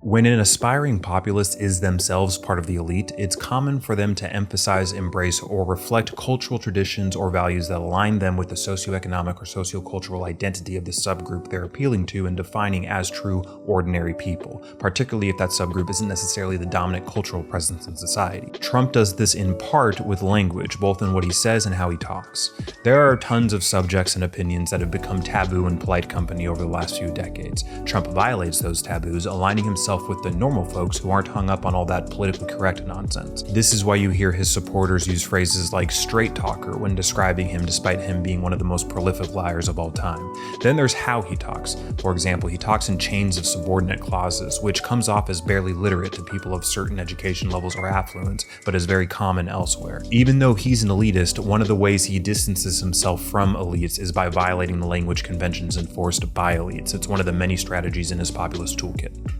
When an aspiring populist is themselves part of the elite, it's common for them to emphasize, embrace, or reflect cultural traditions or values that align them with the socioeconomic or sociocultural identity of the subgroup they're appealing to and defining as true, ordinary people, particularly if that subgroup isn't necessarily the dominant cultural presence in society. Trump does this in part with language, both in what he says and how he talks. There are tons of subjects and opinions that have become taboo in polite company over the last few decades. Trump violates those taboos, aligning himself with the normal folks who aren't hung up on all that politically correct nonsense. This is why you hear his supporters use phrases like straight talker when describing him, despite him being one of the most prolific liars of all time. Then there's how he talks. For example, he talks in chains of subordinate clauses, which comes off as barely literate to people of certain education levels or affluence, but is very common elsewhere. Even though he's an elitist, one of the ways he distances himself from elites is by violating the language conventions enforced by elites. It's one of the many strategies in his populist toolkit.